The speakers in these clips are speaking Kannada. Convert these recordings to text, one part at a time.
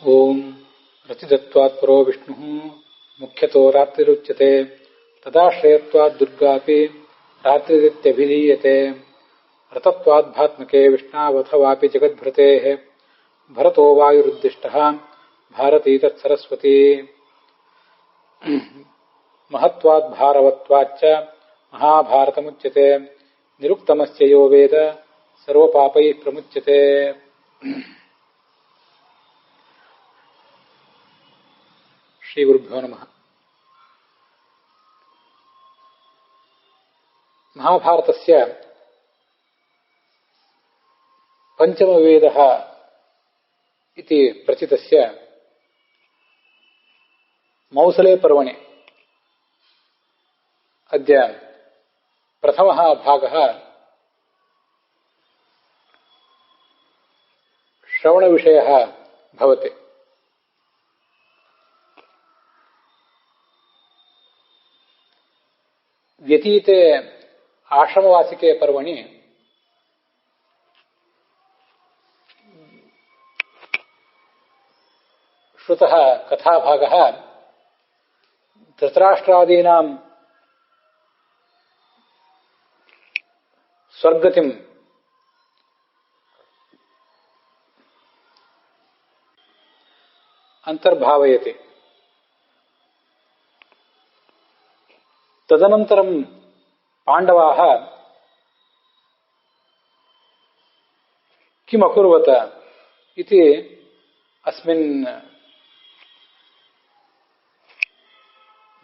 ಓಂ ರತಿದತ್ವಾತ್ ಪರೋ ವಿಷ್ಣುಃ ಮುಖ್ಯತೋ ರಾತ್ರಿರುಚ್ಯತೆ ತದಾಶ್ರಯತ್ವಾತ್ ದುರ್ಗಾಪಿ ರಾತ್ರಿರಿತ್ಯಭಿಧೀಯತೆ ರತತ್ವಾತ್ ಭಾತ್ಮಕೆ ವಿಷ್ಣಾವಥವಾಪಿ ಜಗದ್ಭೃತೇಃ ಭರತೋ ವಾಯುರುದ್ದಿಷ್ಟಃ ಭಾರತೀ ತತ್ಸರಸ್ವತಿ ಮಹತ್ವಾತ್ ಭಾರವತ್ವಾಚ್ಚ ಮಹಾಭಾರತಮುಚ್ಯತೆ ನಿರುಕ್ತಮಸ್ಯ ಯೋ ವೇದ ಸರ್ವಪಾಪೈಃ ಪ್ರಮುಚ್ಯತೆ. ಶ್ರೀ ಗುರುಭ್ಯೋ ನಮಃ. ಮಹಾಭಾರತಸ್ಯ ಪಂಚಮವೇದಃ ಇತಿ ಪ್ರಚಿತಸ್ಯ ಮೌಸಲೆ ಪರ್ವಣಿ ಅದ್ಯ ಪ್ರಥಮಃ ಭಾಗಃ ಶ್ರವಣವಿಷಯಃ ಭವತಿ. ವ್ಯತೀತೆ ಆಶ್ರಮವಾಸಿಕೆ ಪರ್ವಣಿ ಶ್ರುತಃ ಕಥಾಭಾಗಃ ಧೃತರಾಷ್ಟ್ರಾದೀನಾಂ ಸ್ವರ್ಗತಿಂ ಅಂತರ್ಭಾವಯತಿ. ತದನಂತರಂ ಪಾಂಡವಾಃ ಕಿಮಕುರ್ವತ ಇತಿ ಅಸ್ಮಿನ್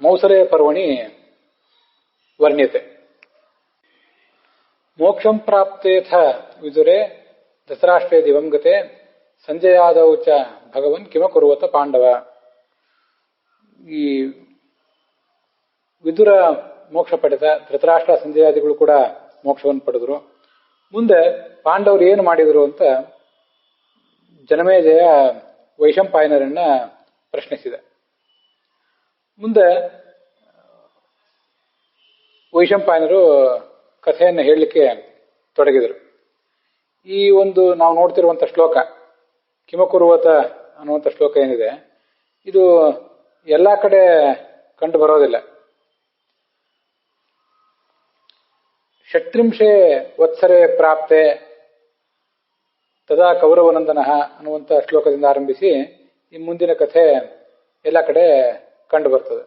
ಮೌಸಲೆ ಪರ್ವಣಿ ವರ್ಣ್ಯತೆ. ಮೋಕ್ಷಂ ಪ್ರಾಪ್ತೇಥ ವಿದುರೆ ಧೃತರಾಷ್ಟ್ರೇ ದಿವಂ ಗತೆ ಸಂಜಯಾದೌ ಚ ಭಗವನ್ ಕಿಮಕುರ್ವತ ಪಾಂಡವ. ಈ ವಿದುರ ಮೋಕ್ಷ ಪಡೆದ, ಧೃತರಾಷ್ಟ್ರ ಸಂಜಯಾದಿಗಳು ಕೂಡ ಮೋಕ್ಷವನ್ನು ಪಡೆದರು. ಮುಂದೆ ಪಾಂಡವರು ಏನು ಮಾಡಿದರು ಅಂತ ಜನಮೇಜಯ ವೈಶಂಪಾಯನರನ್ನ ಪ್ರಶ್ನಿಸಿದ. ಮುಂದೆ ವೈಶಂಪಾಯನರು ಕಥೆಯನ್ನು ಹೇಳಲಿಕ್ಕೆ ತೊಡಗಿದರು. ಈ ಒಂದು ನಾವು ನೋಡ್ತಿರುವಂಥ ಶ್ಲೋಕ ಕಿಮಕುರ್ವತ ಅನ್ನುವಂಥ ಶ್ಲೋಕ ಏನಿದೆ, ಇದು ಎಲ್ಲ ಕಡೆ ಕಂಡು ಬರೋದಿಲ್ಲ. ಷಟ್ರಿಂಶೆ ವತ್ಸರೆ ಪ್ರಾಪ್ತೆ ತದಾ ಕೌರವನಂದನಃ ಅನ್ನುವಂಥ ಶ್ಲೋಕದಿಂದ ಆರಂಭಿಸಿ ಈ ಮುಂದಿನ ಕಥೆ ಎಲ್ಲ ಕಡೆ ಕಂಡು ಬರ್ತದೆ.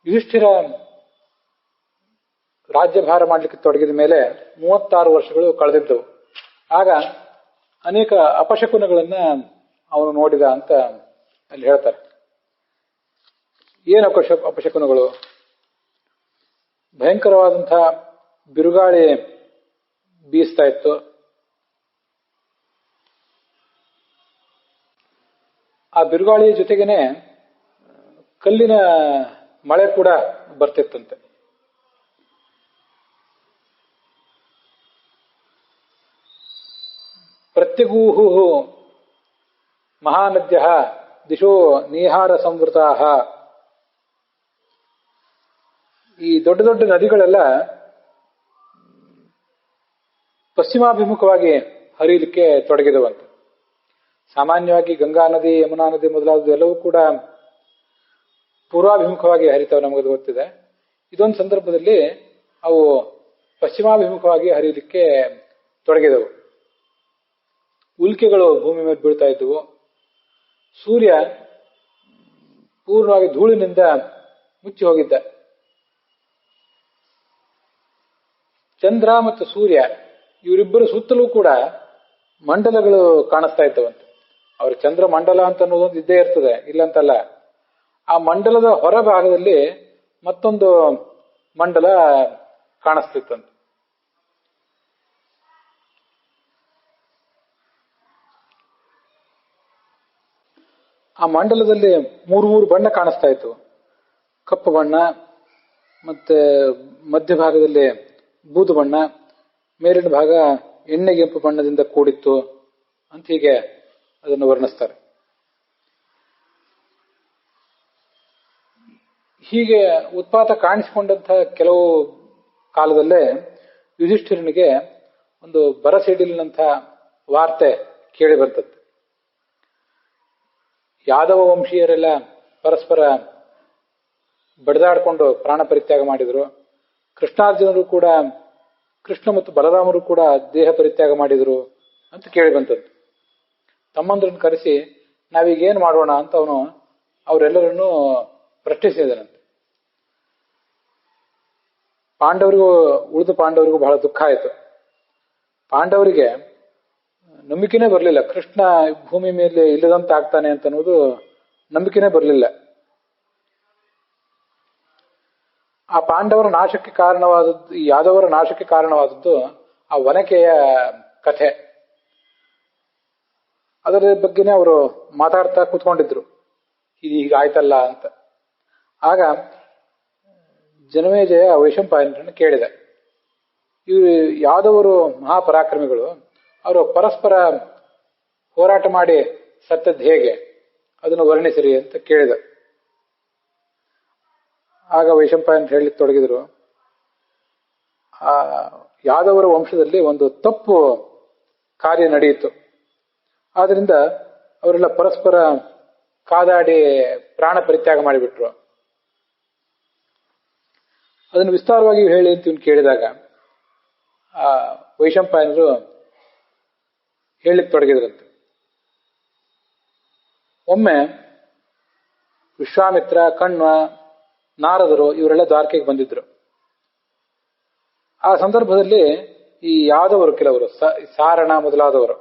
ಯುಧಿಷ್ಠಿರ ರಾಜ್ಯಭಾರ ಮಾಡಲಿಕ್ಕೆ ತೊಡಗಿದ ಮೇಲೆ 36 ವರ್ಷಗಳು ಕಳೆದಿದ್ದವು. ಆಗ ಅನೇಕ ಅಪಶಕುನಗಳನ್ನ ಅವನು ನೋಡಿದ ಅಂತ ಅಲ್ಲಿ ಹೇಳ್ತಾರೆ. ಏನು ಅಪಶಕುನಗಳು? ಭಯಂಕರವಾದಂತಹ ಬಿರುಗಾಳಿ ಬೀಸ್ತಾ ಇತ್ತು. ಆ ಬಿರುಗಾಳಿಯ ಜೊತೆಗೇನೆ ಕಲ್ಲಿನ ಮಳೆ ಕೂಡ ಬರ್ತಿತ್ತಂತೆ. ಪ್ರತ್ಯಗೂಹು ಮಹಾನದ್ಯ ದಿಶೋ ನೀಹಾರ ಸಂವೃತಾಃ. ಈ ದೊಡ್ಡ ದೊಡ್ಡ ನದಿಗಳೆಲ್ಲ ಪಶ್ಚಿಮಾಭಿಮುಖವಾಗಿ ಹರಿಯಲಿಕ್ಕೆ ತೊಡಗಿದವಂತೆ. ಸಾಮಾನ್ಯವಾಗಿ ಗಂಗಾ ನದಿ, ಯಮುನಾ ನದಿ ಮೊದಲಾದವು ಎಲ್ಲವೂ ಕೂಡ ಪೂರ್ವಾಭಿಮುಖವಾಗಿ ಹರಿತವೆ, ನಮಗದು ಗೊತ್ತಿದೆ. ಇದೊಂದು ಸಂದರ್ಭದಲ್ಲಿ ಅವು ಪಶ್ಚಿಮಾಭಿಮುಖವಾಗಿ ಹರಿಯಲಿಕ್ಕೆ ತೊಡಗಿದವು. ಉಲ್ಕೆಗಳು ಭೂಮಿ ಮೇಲೆ ಬೀಳ್ತಾ ಇದ್ದವು. ಸೂರ್ಯ ಪೂರ್ಣವಾಗಿ ಧೂಳಿನಿಂದ ಮುಚ್ಚಿ ಹೋಗಿದ್ದ. ಚಂದ್ರ ಮತ್ತು ಸೂರ್ಯ ಇವರಿಬ್ಬರು ಸುತ್ತಲೂ ಕೂಡ ಮಂಡಲಗಳು ಕಾಣಿಸ್ತಾ ಇದ್ದವಂತೆ. ಅವ್ರ ಚಂದ್ರ ಮಂಡಲ ಅಂತ ಅನ್ನೋದೊಂದು ಇದ್ದೇ ಇರ್ತದೆ, ಇಲ್ಲಂತಲ್ಲ. ಆ ಮಂಡಲದ ಹೊರ ಭಾಗದಲ್ಲಿ ಮತ್ತೊಂದು ಮಂಡಲ ಕಾಣಿಸ್ತಿತ್ತಂತೆ. ಆ ಮಂಡಲದಲ್ಲಿ ಮೂರು ಬಣ್ಣ ಕಾಣಿಸ್ತಾ ಇತ್ತು. ಕಪ್ಪು ಬಣ್ಣ, ಮತ್ತೆ ಮಧ್ಯಭಾಗದಲ್ಲಿ ಬೂದು ಬಣ್ಣ, ಮೇಲಿನ ಭಾಗ ಎಣ್ಣೆಗೆಂಪು ಬಣ್ಣದಿಂದ ಕೂಡಿತ್ತು ಅಂತ ಹೀಗೆ ಅದನ್ನು ವರ್ಣಿಸ್ತಾರೆ. ಹೀಗೆ ಉತ್ಪಾತ ಕಾಣಿಸಿಕೊಂಡಂತಹ ಕೆಲವು ಕಾಲದಲ್ಲೇ ಯುಧಿಷ್ಠಿರನಿಗೆ ಒಂದು ಬರಸಿಡಿಲಿನಂಥ ವಾರ್ತೆ ಕೇಳಿ ಬರ್ತದೆ. ಯಾದವ ವಂಶೀಯರೆಲ್ಲ ಪರಸ್ಪರ ಬಡಿದಾಡಿಕೊಂಡು ಪ್ರಾಣ ಪರಿತ್ಯಾಗ ಮಾಡಿದರು. ಕೃಷ್ಣಾರ್ಜುನರು ಕೂಡ, ಕೃಷ್ಣ ಮತ್ತು ಬಲರಾಮರು ಕೂಡ ದೇಹ ಪರಿತ್ಯಾಗ ಮಾಡಿದರು ಅಂತ ಕೇಳಿ ಬಂತದ್ದು. ತಮ್ಮಂದ್ರನ್ನು ಕರೆಸಿ ನಾವೀಗೇನು ಮಾಡೋಣ ಅಂತ ಅವನು ಅವರೆಲ್ಲರನ್ನೂ ಪ್ರಶ್ನಿಸಿದನಂತೆ. ಉಳಿದ ಪಾಂಡವರಿಗೂ ಬಹಳ ದುಃಖ ಆಯಿತು. ಪಾಂಡವರಿಗೆ ನಂಬಿಕೆನೇ ಬರಲಿಲ್ಲ, ಕೃಷ್ಣ ಭೂಮಿ ಮೇಲೆ ಇಲ್ಲದಂತ ಆಗ್ತಾನೆ ಅಂತ ಅನ್ನೋದು ನಂಬಿಕೆನೇ ಬರಲಿಲ್ಲ. ಆ ಪಾಂಡವರ ನಾಶಕ್ಕೆ ಕಾರಣವಾದದ್ದು, ಈ ಯಾದವರ ನಾಶಕ್ಕೆ ಕಾರಣವಾದದ್ದು ಆ ಒನಕೆಯ ಕಥೆ. ಅದರ ಬಗ್ಗೆನೇ ಅವರು ಮಾತಾಡ್ತಾ ಕೂತ್ಕೊಂಡಿದ್ರು, ಇದು ಹೀಗಾಯ್ತಲ್ಲ ಅಂತ. ಆಗ ಜನಮೇಜಯ ವೈಶಂಪಾಯನರನ್ನು ಕೇಳಿದ, ಇವರು ಯಾದವರು ಮಹಾಪರಾಕ್ರಮಿಗಳು, ಅವರು ಪರಸ್ಪರ ಹೋರಾಟ ಮಾಡಿ ಸತ್ತದ್ದು ಹೇಗೆ, ಅದನ್ನು ವರ್ಣಿಸಿರಿ ಅಂತ ಕೇಳಿದ. ಆಗ ವೈಶಂಪಾಯನ ಹೇಳಲಿಕ್ಕೆ ತೊಡಗಿದ್ರು, ಆ ಯಾದವರ ವಂಶದಲ್ಲಿ ಒಂದು ತಪ್ಪು ಕಾರ್ಯ ನಡೆಯಿತು. ಆದ್ರಿಂದ ಅವರೆಲ್ಲ ಪರಸ್ಪರ ಕಾದಾಡಿ ಪ್ರಾಣ ಪರಿತ್ಯಾಗ ಮಾಡಿಬಿಟ್ರು. ಅದನ್ನು ವಿಸ್ತಾರವಾಗಿ ಹೇಳಿ ಅಂತ ಇವನು ಕೇಳಿದಾಗ ಆ ವೈಶಂಪಾಯನರು ಹೇಳಲಿಕ್ಕೆ ತೊಡಗಿದ್ರಂತೆ. ಒಮ್ಮೆ ವಿಶ್ವಾಮಿತ್ರ, ಕಣ್ವ, ನಾರದರು ಇವರೆಲ್ಲ ದ್ವಾರಕೆಗೆ ಬಂದಿದ್ರು. ಆ ಸಂದರ್ಭದಲ್ಲಿ ಈ ಯಾದವರು ಕೆಲವರು, ಸಾರಣ ಮೊದಲಾದವರು,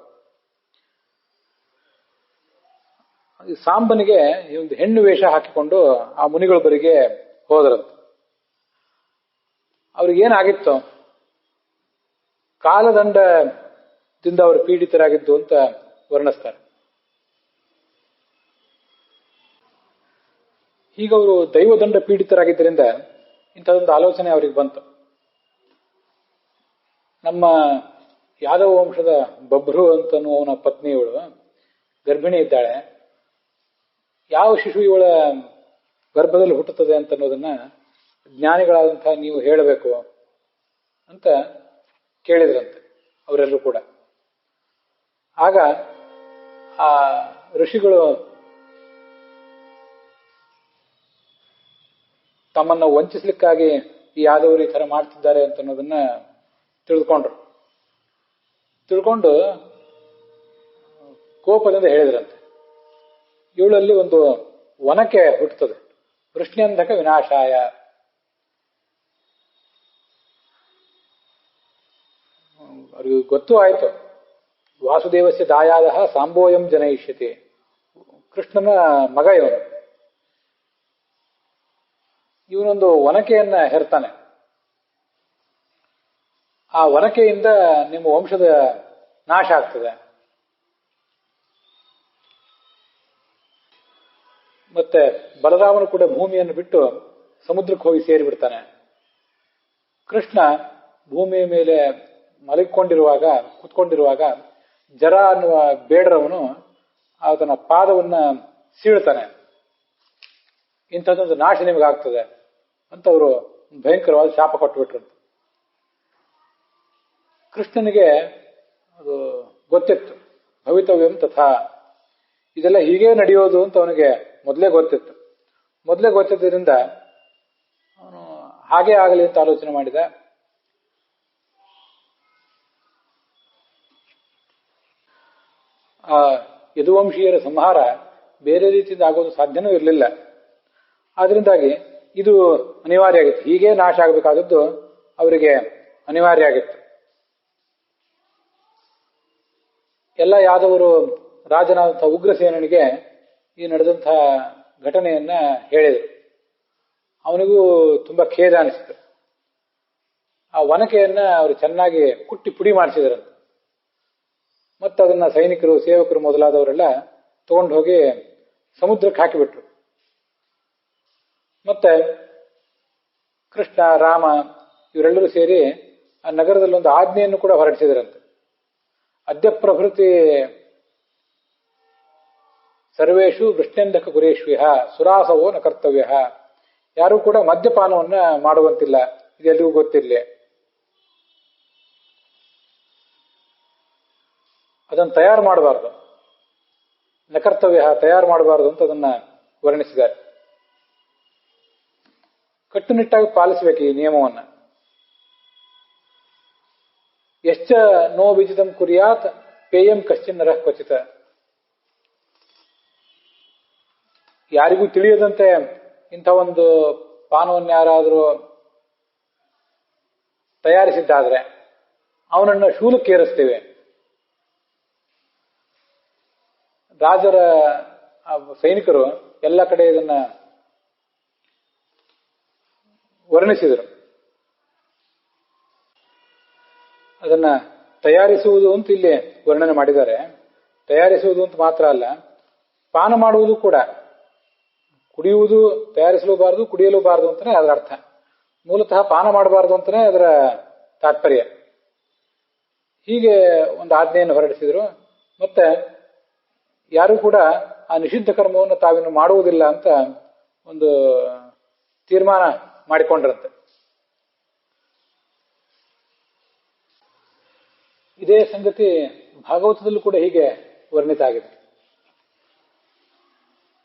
ಸಾಂಬನಿಗೆ ಒಂದು ಹೆಣ್ಣು ವೇಷ ಹಾಕಿಕೊಂಡು ಆ ಮುನಿಗಳ ಬರಿಗೆ ಹೋದ್ರಂತೆ. ಅವ್ರಿಗೇನಾಗಿತ್ತು, ಕಾಲದಂಡದಿಂದ ಅವರು ಪೀಡಿತರಾಗಿದ್ದು ಅಂತ ವರ್ಣಿಸ್ತಾರೆ. ಹೀಗವರು ದೈವದಂಡ ಪೀಡಿತರಾಗಿದ್ದರಿಂದ ಇಂಥದೊಂದು ಆಲೋಚನೆ ಅವರಿಗೆ ಬಂತು. ನಮ್ಮ ಯಾದವ ವಂಶದ ಬಭ್ರು ಅಂತನ್ನುವವನ ಪತ್ನಿಯವಳು ಗರ್ಭಿಣಿ ಇದ್ದಾಳೆ, ಯಾವ ಶಿಶು ಇವಳ ಗರ್ಭದಲ್ಲಿ ಹುಟ್ಟುತ್ತದೆ ಅಂತ ಅನ್ನೋದನ್ನ ಜ್ಞಾನಿಗಳಾದಂತಹ ನೀವು ಹೇಳಬೇಕು ಅಂತ ಕೇಳಿದ್ರಂತೆ ಅವರೆಲ್ಲರೂ ಕೂಡ. ಆಗ ಆ ಋಷಿಗಳು ತಮ್ಮನ್ನ ವಂಚಿಸ್ಲಿಕ್ಕಾಗಿ ಈ ಯಾದವರು ಈ ತರ ಮಾಡ್ತಿದ್ದಾರೆ ಅಂತ ಅನ್ನೋದನ್ನ ತಿಳ್ಕೊಂಡು ಕೋಪದಿಂದ ಹೇಳಿದ್ರಂತೆ, ಇವಳಲ್ಲಿ ಒಂದು ಒನಕೆ ಹುಟ್ಟುತ್ತದೆ, ವೃಷ್ಣ್ಯಂಧಕ ವಿನಾಶಾಯ. ಅವ್ರಿಗೆ ಗೊತ್ತೂ ಆಯ್ತು, ವಾಸುದೇವಸ್ಯ ದಾಯಾದ ಸಾಂಬೋಯಂ ಜನಯಿಷ್ಯತಿ, ಕೃಷ್ಣನ ಮಗ ಇವನೊಂದು ಒನಕೆಯನ್ನ ಹೆರ್ತಾನೆ, ಆ ಒನಕೆಯಿಂದ ನಿಮ್ಮ ವಂಶದ ನಾಶ ಆಗ್ತದೆ. ಮತ್ತೆ ಬಲರಾಮನು ಕೂಡ ಭೂಮಿಯನ್ನು ಬಿಟ್ಟು ಸಮುದ್ರಕ್ಕೆ ಹೋಗಿ ಸೇರಿಬಿಡ್ತಾನೆ. ಕೃಷ್ಣ ಭೂಮಿಯ ಮೇಲೆ ಕುತ್ಕೊಂಡಿರುವಾಗ ಜರ ಅನ್ನುವ ಬೇಡರವನು ಆತನ ಪಾದವನ್ನ ಸೀಳ್ತಾನೆ. ಇಂಥದ್ದೊಂದು ನಾಶ ನಿಮಗಾಗ್ತದೆ ಅಂತ ಅವರು ಭಯಂಕರವಾದ ಶಾಪ ಕೊಟ್ಟುಬಿಟ್ರಂತೆ. ಕೃಷ್ಣನಿಗೆ ಅದು ಗೊತ್ತಿತ್ತು, ಭವಿತವ್ಯಂ ತಥಾ, ಇದೆಲ್ಲ ಹೀಗೆ ನಡೆಯೋದು ಅಂತ ಅವನಿಗೆ ಮೊದಲೇ ಗೊತ್ತಿದ್ದರಿಂದ ಅವನು ಹಾಗೇ ಆಗಲಿ ಅಂತ ಆಲೋಚನೆ ಮಾಡಿದ. ಆ ಯದುವಂಶೀಯರ ಸಂಹಾರ ಬೇರೆ ರೀತಿಯಿಂದ ಆಗೋದು ಸಾಧ್ಯನೂ ಇರಲಿಲ್ಲ. ಆದ್ರಿಂದಾಗಿ ಇದು ಅನಿವಾರ್ಯ ಆಗಿತ್ತು, ಹೀಗೆ ನಾಶ ಆಗಬೇಕಾದದ್ದು ಅವರಿಗೆ ಅನಿವಾರ್ಯ ಆಗಿತ್ತು. ಎಲ್ಲ ಯಾದವರು ರಾಜನಾದಂತಹ ಉಗ್ರಸೇನಿಗೆ ಈ ನಡೆದಂತಹ ಘಟನೆಯನ್ನ ಹೇಳಿದರು. ಅವನಿಗೂ ತುಂಬಾ ಖೇದ ಅನಿಸಿತು. ಆ ಒನಕೆಯನ್ನ ಅವರು ಚೆನ್ನಾಗಿ ಕುಟ್ಟಿ ಪುಡಿ ಮಾಡಿಸಿದ್ರಂತೆ. ಮತ್ತೆ ಅದನ್ನ ಸೈನಿಕರು, ಸೇವಕರು ಮೊದಲಾದವರೆಲ್ಲ ತಗೊಂಡು ಹೋಗಿ ಸಮುದ್ರಕ್ಕೆ ಹಾಕಿಬಿಟ್ರು. ಮತ್ತೆ ಕೃಷ್ಣ, ರಾಮ ಇವರೆಲ್ಲರೂ ಸೇರಿ ಆ ನಗರದಲ್ಲಿ ಒಂದು ಆಜ್ಞೆಯನ್ನು ಕೂಡ ಹೊರಡಿಸಿದರಂತೆ. ಅದ್ಯ ಪ್ರಭೃತಿ ಸರ್ವೇಷು ವೃಷ್ಣ್ಯಂಧಕ ಗುರೇಶ್ವಿಹ ಸುರಾಸವೋ ನ ಕರ್ತವ್ಯ, ಯಾರೂ ಕೂಡ ಮದ್ಯಪಾನವನ್ನ ಮಾಡುವಂತಿಲ್ಲ, ಇದೆಲ್ಲರಿಗೂ ಗೊತ್ತಿರಲಿ. ಅದನ್ನು ತಯಾರು ಮಾಡಬಾರ್ದು. ನಕರ್ತವ್ಯ ತಯಾರು ಮಾಡಬಾರದು ಅಂತ ಅದನ್ನ ವರ್ಣಿಸಿದ್ದಾರೆ. ಕಟ್ಟುನಿಟ್ಟಾಗಿ ಪಾಲಿಸಬೇಕು ಈ ನಿಯಮವನ್ನ. ಎಶ್ಚ ನೋ ವಿಜಿತಂ ಕುರ್ಯಾತ್ ಪೇಯಂ ಕಶ್ಚಿನ್ ನರಃ ಕ್ವಚಿತ. ಯಾರಿಗೂ ತಿಳಿಯದಂತೆ ಇಂಥ ಒಂದು ಪಾನವನ್ನು ಯಾರಾದರೂ ತಯಾರಿಸಿದ್ದಾದ್ರೆ ಅವನನ್ನ ಶೂಲಕ್ಕೇರಿಸ್ತೇವೆ. ರಾಜರ ಸೈನಿಕರು ಎಲ್ಲ ಕಡೆ ಇದನ್ನ ವರ್ಣಿಸಿದರು. ಅದನ್ನ ತಯಾರಿಸುವುದು ಅಂತ ಇಲ್ಲಿ ವರ್ಣನೆ ಮಾಡಿದ್ದಾರೆ. ತಯಾರಿಸುವುದು ಅಂತ ಮಾತ್ರ ಅಲ್ಲ, ಪಾನ ಮಾಡುವುದು ಕೂಡ. ಕುಡಿಯುವುದು ತಯಾರಿಸಲೂಬಾರದು, ಕುಡಿಯಲೂಬಾರದು ಅಂತಾನೆ ಅದರ ಅರ್ಥ. ಮೂಲತಃ ಪಾನ ಮಾಡಬಾರದು ಅಂತಾನೆ ಅದರ ತಾತ್ಪರ್ಯ. ಹೀಗೆ ಒಂದು ಆಜ್ಞೆಯನ್ನು ಹೊರಡಿಸಿದರು. ಮತ್ತೆ ಯಾರು ಕೂಡ ಆ ನಿಷಿದ್ಧ ಕರ್ಮವನ್ನು ತಾವಿನ್ನು ಮಾಡುವುದಿಲ್ಲ ಅಂತ ಒಂದು ತೀರ್ಮಾನ ಮಾಡಿಕೊಂಡ್ರಂತೆ. ಇದೇ ಸಂಗತಿ ಭಾಗವತದಲ್ಲೂ ಕೂಡ ಹೀಗೆ ವರ್ಣಿತ ಆಗಿದೆ.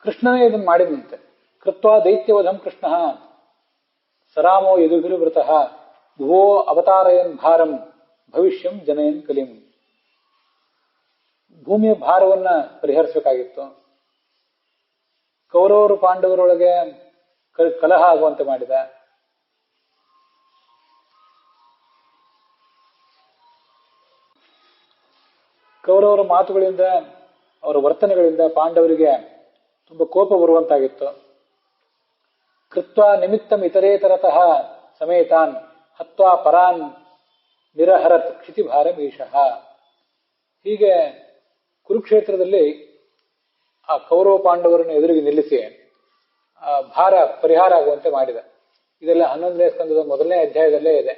ಕೃಷ್ಣನೇ ಇದನ್ನು ಮಾಡಿದಂತೆ. ಕೃತ್ವಾ ದೈತ್ಯವಧಂ ಕೃಷ್ಣ ಸರಾಮೋ ಯದುಭಿರ್ವೃತಃ ಭುವೋ ಅವತಾರಯನ್ ಭಾರಂ ಭವಿಷ್ಯಂ ಜನಯನ್ ಕಲಿಂ. ಭೂಮಿಯ ಭಾರವನ್ನ ಪರಿಹರಿಸಬೇಕಾಗಿತ್ತು. ಕೌರವರು ಪಾಂಡವರೊಳಗೆ ಕಲಹ ಆಗುವಂತೆ ಮಾಡಿದ. ಕೌರವರ ಮಾತುಗಳಿಂದ, ಅವರ ವರ್ತನೆಗಳಿಂದ ಪಾಂಡವರಿಗೆ ತುಂಬ ಕೋಪ ಬರುವಂತಾಗಿತ್ತು. ಕೃತ್ವಾ ನಿಮಿತ್ತಂ ಇತರೇತರತಃ ಸಮೇತಾನ್ ಹತ್ವಾ ಪರಾನ್ ನಿರಹರತ್ ಕ್ಷಿತಿಭಾರಂ ಈಶಃ. ಹೀಗೆ ಕುರುಕ್ಷೇತ್ರದಲ್ಲಿ ಆ ಕೌರವ ಪಾಂಡವರನ್ನು ಎದುರಿಗೆ ನಿಲ್ಲಿಸಿ ಆ ಭಾರ ಪರಿಹಾರ ಆಗುವಂತೆ ಮಾಡಿದ. ಇದೆಲ್ಲ 11ನೇ ಸ್ಕಂದದ 1ನೇ ಅಧ್ಯಾಯದಲ್ಲೇ ಇದೆ.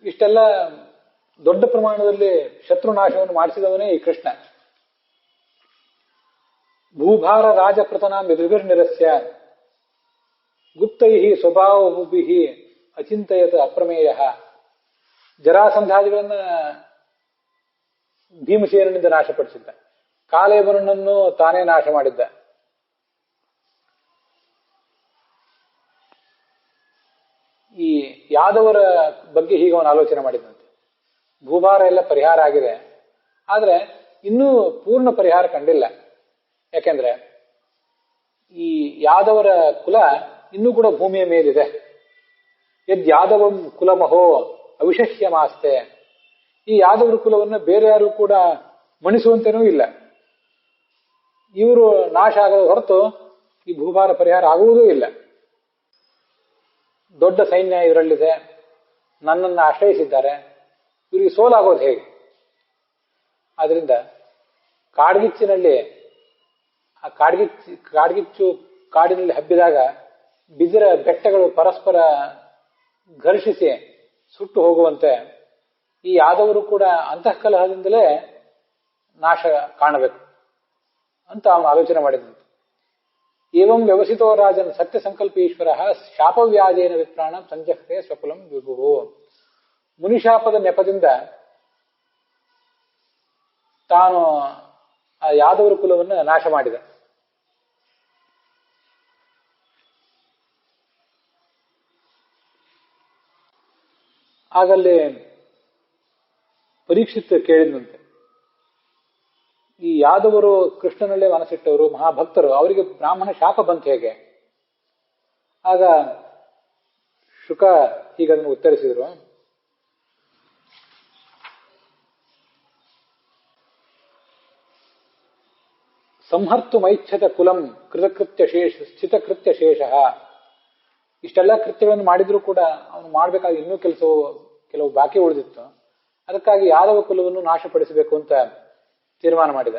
ಇಷ್ಟೆಲ್ಲ ದೊಡ್ಡ ಪ್ರಮಾಣದಲ್ಲಿ ಶತ್ರುನಾಶವನ್ನು ಮಾಡಿಸಿದವನೇ ಈ ಕೃಷ್ಣ. ಭೂಭಾರ ರಾಜಕೃತನಾಂ ಯದುಭಿರ್ನಿರಸ್ಯ ಗುಪ್ತೈ ಸ್ವಭಾವಭೂಭಿ ಅಚಿಂತಯತ ಅಪ್ರಮೇಯ. ಜರಾಸಂಧಾದಿಗಳನ್ನ ಭೀಮಸೇನನಿಂದ ನಾಶಪಡಿಸಿದ್ದ. ಕಾಲೇಬರನನ್ನು ತಾನೇ ನಾಶ ಮಾಡಿದ್ದ. ಈ ಯಾದವರ ಬಗ್ಗೆ ಹೀಗೆ ಅವನು ಆಲೋಚನೆ ಮಾಡಿದಂತೆ. ಭೂಭಾರ ಎಲ್ಲ ಪರಿಹಾರ ಆಗಿದೆ, ಆದ್ರೆ ಇನ್ನೂ ಪೂರ್ಣ ಪರಿಹಾರ ಕಂಡಿಲ್ಲ. ಯಾಕೆಂದ್ರೆ ಈ ಯಾದವರ ಕುಲ ಇನ್ನೂ ಕೂಡ ಭೂಮಿಯ ಮೇಲಿದೆ. ಯದ್ ಯಾದವಂ ಕುಲಮಹೋ ಅವಿಶಸ್ಯ ಮಾಸ್ತೆ. ಈ ಯಾದವರ ಕುಲವನ್ನು ಬೇರೆ ಯಾರು ಕೂಡ ಮಣಿಸುವಂತೇನೂ ಇಲ್ಲ. ಇವರು ನಾಶ ಆಗದ ಹೊರತು ಈ ಭೂಭಾರ ಪರಿಹಾರ ಆಗುವುದೂ ಇಲ್ಲ. ದೊಡ್ಡ ಸೈನ್ಯ ಇವರಲ್ಲಿದೆ, ನನ್ನನ್ನು ಆಶ್ರಯಿಸಿದ್ದಾರೆ, ಇವರಿಗೆ ಸೋಲಾಗೋದು ಹೇಗೆ? ಆದ್ರಿಂದ ಕಾಡ್ಗಿಚ್ಚಿನಲ್ಲಿ ಆ ಕಾಡ್ಗಿಚ್ಚು ಕಾಡಿನಲ್ಲಿ ಹಬ್ಬಿದಾಗ ಬಿದಿರ ಬೆಟ್ಟಗಳು ಪರಸ್ಪರ ಘರ್ಷಿಸಿ ಸುಟ್ಟು ಹೋಗುವಂತೆ ಈ ಯಾದವರು ಕೂಡ ಅಂತಃಕಲಹದಿಂದಲೇ ನಾಶ ಕಾಣಬೇಕು ಅಂತ ಅವನು ಆಲೋಚನೆ ಮಾಡಿದಂತೆ. ಏವಂ ವ್ಯವಸಿತೋ ರಾಜನ್ ಸತ್ಯ ಸಂಕಲ್ಪ ಈಶ್ವರ ಶಾಪವ್ಯಾಜೇನ ವಿಪ್ರಾಣ ಸಂಜಹ್ರೆ ಸ್ವಕುಲಂ ವಿಭು. ಮುನಿಶಾಪದ ನೆಪದಿಂದ ತಾನು ಆ ಯಾದವರ ಕುಲವನ್ನು ನಾಶ ಮಾಡಿದ. ಆಗಲ್ಲಿ ಪರೀಕ್ಷಿತ್ ಕೇಳಿದಂತೆ, ಈ ಯಾದವರು ಕೃಷ್ಣನಲ್ಲೇ ಮನಸ್ಸಿಟ್ಟವರು, ಮಹಾಭಕ್ತರು, ಅವರಿಗೆ ಬ್ರಾಹ್ಮಣ ಶಾಪ ಬಂತು ಹೇಗೆ? ಆಗ ಶುಕ ಹೀಗನ್ನು ಉತ್ತರಿಸಿದರು. ಸಂಹರ್ತು ಮೈಚ್ಛತ ಕುಲಂ ಕೃತಕೃತ್ಯ ಶೇಷ ಸ್ಥಿತಕೃತ್ಯ ಶೇಷ. ಇಷ್ಟೆಲ್ಲ ಕೃತ್ಯಗಳನ್ನು ಮಾಡಿದ್ರೂ ಕೂಡ ಅವನು ಮಾಡಬೇಕಾದ ಇನ್ನೂ ಕೆಲವು ಬಾಕಿ ಉಳಿದಿತ್ತು. ಅದಕ್ಕಾಗಿ ಯಾದವ ಕುಲವನ್ನು ನಾಶಪಡಿಸಬೇಕು ಅಂತ ತೀರ್ಮಾನ ಮಾಡಿದ.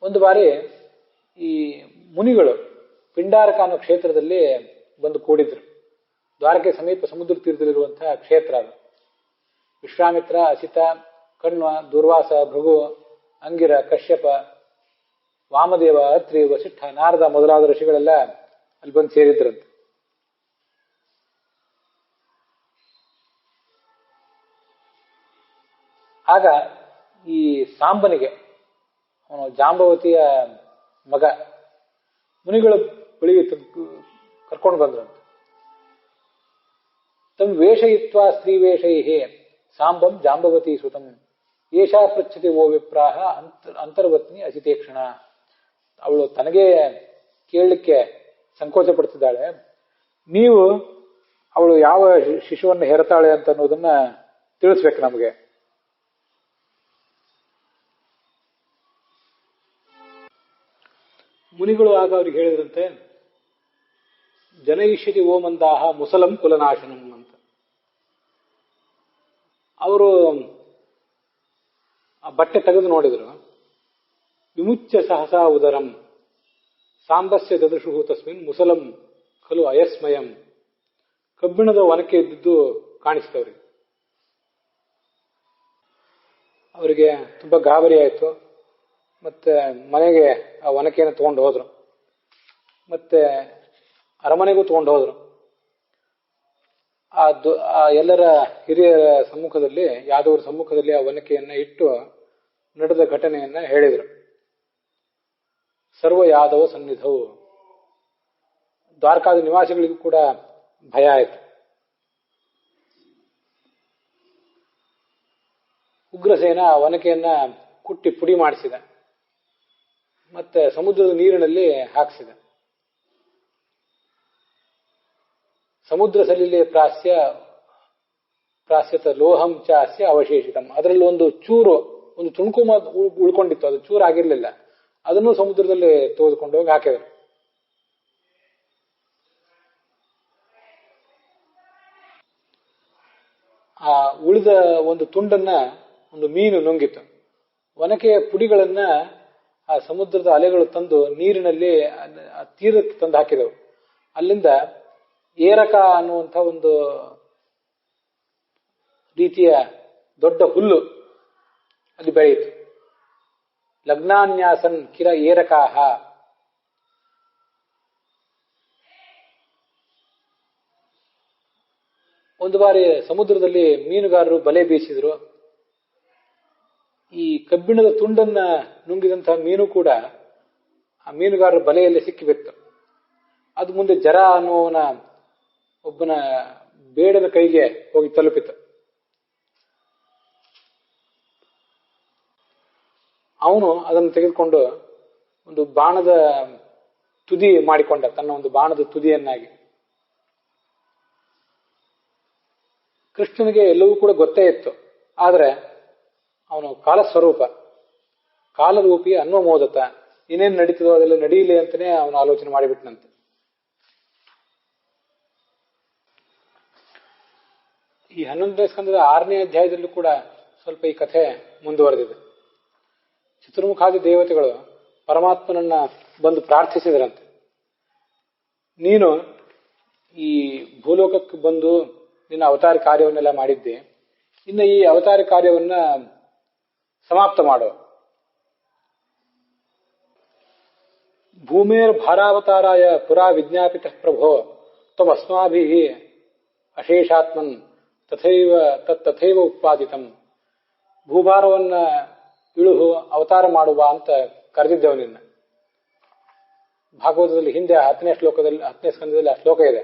ಒಂದು ಬಾರಿ ಈ ಮುನಿಗಳು ಪಿಂಡಾರಕ ಅನ್ನೋ ಕ್ಷೇತ್ರದಲ್ಲಿ ಬಂದು ಕೂಡಿದ್ರು. ದ್ವಾರಕೆ ಸಮೀಪ ಸಮುದ್ರ ತೀರದಲ್ಲಿರುವಂತಹ ಕ್ಷೇತ್ರ ಅದು. ವಿಶ್ವಾಮಿತ್ರ, ಅಸಿತ, ಕಣ್ವ, ದುರ್ವಾಸ, ಭೃಗು, ಅಂಗಿರ, ಕಶ್ಯಪ, ವಾಮದೇವ, ಅತ್ರಿ, ವಸಿಷ್ಠ, ನಾರದ ಮೊದಲಾದ ಋಷಿಗಳೆಲ್ಲ ಅಲ್ಲಿ ಬಂದು ಸೇರಿದ್ರಂತೆ. ಆಗ ಈ ಸಾಂಬನಿಗೆ, ಅವನು ಜಾಂಬವತಿಯ ಮಗ, ಮುನಿಗಳ ಬಳಿಗೆ ಕರ್ಕೊಂಡು ಬಂದ್ರಂತೆ. ತಮ್ ವೇಷಯಿತ್ವಾ ಸ್ತ್ರೀ ವೇಷೈಹೇ ಸಾಂಬಂ ಜಾಂಬವತಿ ಸುತಂ ಏಷಾ ಪೃಚ್ಛತಿ ಓ ವಿಪ್ರಾಹ ಅಂತರ್ವತ್ನಿ ಅಸಿತೇಕ್ಷಣ. ಅವಳು ತನಗೇ ಕೇಳಲಿಕ್ಕೆ ಸಂಕೋಚ ಪಡ್ತಿದ್ದಾಳೆ, ನೀವು ಅವಳು ಯಾವ ಶಿಶುವನ್ನು ಹೆರತಾಳೆ ಅಂತ ಅನ್ನೋದನ್ನ ತಿಳಿಸ್ಬೇಕು ನಮಗೆ. ಮುನಿಗಳು ಆಗ ಅವ್ರಿಗೆ ಹೇಳಿದ್ರಂತೆ, ಜನಯಿಷ್ಯತಿ ಓಮಂದಾಹ ಮುಸಲಂ ಕುಲನಾಶನಂ ಅಂತ. ಅವರು ಆ ಬಟ್ಟೆ ತೆಗೆದು ನೋಡಿದ್ರು. ವಿಮುಚ್ಯ ಸಹಸಾ ಉದರಂ ಸಾಂಬಸ್ಯ ದದೃಶು ತಸ್ಮಿನ್ ಮುಸಲಂ ಖಲು ಅಯಸ್ಮಯಂ. ಕಬ್ಬಿಣದ ಒನಕೆ ಇದ್ದದ್ದು ಕಾಣಿಸ್ತವ್ರಿಗೆ. ಅವರಿಗೆ ತುಂಬಾ ಗಾಬರಿ ಆಯಿತು. ಮತ್ತೆ ಮನೆಗೆ ಆ ಒನಕೆಯನ್ನು ತಗೊಂಡು ಹೋದ್ರು. ಮತ್ತೆ ಅರಮನೆಗೂ ತಗೊಂಡು ಹೋದ್ರು. ಆ ಎಲ್ಲರ ಹಿರಿಯರ ಸಮ್ಮುಖದಲ್ಲಿ, ಯಾದವರ ಸಮ್ಮುಖದಲ್ಲಿ ಆ ಒನಕೆಯನ್ನ ಇಟ್ಟು ನಡೆದ ಘಟನೆಯನ್ನ ಹೇಳಿದರು. ಸರ್ವ ಯಾದವ ಸನ್ನಿಧವು. ದ್ವಾರಕಾದ ನಿವಾಸಿಗಳಿಗೂ ಕೂಡ ಭಯ ಆಯಿತು. ಉಗ್ರಸೇನ ಆ ಒನಕೆಯನ್ನ ಕುಟ್ಟಿ ಪುಡಿ ಮಾಡಿಸಿದ. ಮತ್ತೆ ಸಮುದ್ರದ ನೀರಿನಲ್ಲಿ ಹಾಕಿಸಿದ. ಸಮುದ್ರ ಸಲಿಲೆ ಪ್ರಾಸ್ಯತ ಲೋಹಂ ಚಾಸ್ಯ ಅವಶೇಷಿತಂ. ಅದರಲ್ಲಿ ಒಂದು ಚೂರು, ಒಂದು ತುಣುಕು ಉಳ್ಕೊಂಡಿತ್ತು, ಅದು ಚೂರು ಆಗಿರ್ಲಿಲ್ಲ. ಅದನ್ನು ಸಮುದ್ರದಲ್ಲಿ ತೆಗೆದುಕೊಂಡು ಹೋಗಿ ಹಾಕಿದರು. ಆ ಉಳಿದ ಒಂದು ತುಂಡನ್ನ ಒಂದು ಮೀನು ನುಂಗಿತ್ತು. ಒನಕೆಯ ಪುಡಿಗಳನ್ನ ಆ ಸಮುದ್ರದ ಅಲೆಗಳು ತಂದು ನೀರಿನಲ್ಲಿ ತೀರಕ್ಕೆ ತಂದು ಹಾಕಿದವು. ಅಲ್ಲಿಂದ ಏರಕ ಅನ್ನುವಂಥ ಒಂದು ರೀತಿಯ ದೊಡ್ಡ ಹುಲ್ಲು ಅಲ್ಲಿ ಬೆಳೆಯಿತು. ಲಗ್ನಾನ್ಯಾಸನ್ ಕಿರ ಏರಕಾಹ. ಒಂದು ಬಾರಿ ಸಮುದ್ರದಲ್ಲಿ ಮೀನುಗಾರರು ಬಲೆ ಬೀಸಿದ್ರು. ಈ ಕಬ್ಬಿಣದ ತುಂಡನ್ನ ನುಂಗಿದಂತಹ ಮೀನು ಕೂಡ ಆ ಮೀನುಗಾರರ ಬಲೆಯಲ್ಲಿ ಸಿಕ್ಕಿಬಿತ್ತು. ಅದು ಮುಂದೆ ಜರ ಅನ್ನುವನ ಒಬ್ಬನ ಬೇಡನ ಕೈಗೆ ಹೋಗಿ ತಲುಪಿತು. ಅವನು ಅದನ್ನು ತೆಗೆದುಕೊಂಡು ಒಂದು ಬಾಣದ ತುದಿ ಮಾಡಿಕೊಂಡ, ತನ್ನ ಒಂದು ಬಾಣದ ತುದಿಯನ್ನಾಗಿ. ಕೃಷ್ಣನಿಗೆ ಎಲ್ಲವೂ ಕೂಡ ಗೊತ್ತೇ ಇತ್ತು. ಆದರೆ ಅವನು ಕಾಲಸ್ವರೂಪ, ಕಾಲರೂಪಿ ಅನ್ವಮೋದತ, ಏನೇನು ನಡೀತದೋ ಅದೆಲ್ಲ ನಡೀಲಿ ಅಂತಾನೆ ಅವನು ಆಲೋಚನೆ ಮಾಡಿಬಿಟ್ನಂತೆ. ಈ 11ನೇ ಸ್ಕಂದದ 6ನೇ ಅಧ್ಯಾಯದಲ್ಲೂ ಕೂಡ ಸ್ವಲ್ಪ ಈ ಕಥೆ ಮುಂದುವರೆದಿದೆ. ಚತುರ್ಮುಖಾದಿ ದೇವತೆಗಳು ಪರಮಾತ್ಮನನ್ನ ಬಂದು ಪ್ರಾರ್ಥಿಸಿದರಂತೆ, ನೀನು ಈ ಭೂಲೋಕಕ್ಕೆ ಬಂದು ನಿನ್ನ ಅವತಾರ ಕಾರ್ಯವನ್ನೆಲ್ಲ ಮಾಡಿದ್ದೆ, ಇನ್ನು ಈ ಅವತಾರ ಕಾರ್ಯವನ್ನ ಸಮಾಪ್ತ ಮಾಡು. ಭೂಮೇರ್ ಭಾರಾವತಾರಾಯ ಪುರಾ ವಿಜ್ಞಾಪಿತ ಪ್ರಭೋ ತ್ವಮಸ್ಮಾಭಿ ಅಶೇಷಾತ್ಮನ್ ತಥೈವ ಉತ್ಪಾದಿತಂ. ಭೂಭಾರವನ್ನ ಇಳುಹು, ಅವತಾರ ಮಾಡುವ ಅಂತ ಕರೆದಿದ್ದೆವು ನಿನ್ನ. ಭಾಗವತದಲ್ಲಿ ಹಿಂದೆ 10ನೇ ಸ್ಕಂದದಲ್ಲಿ ಆ ಶ್ಲೋಕ ಇದೆ.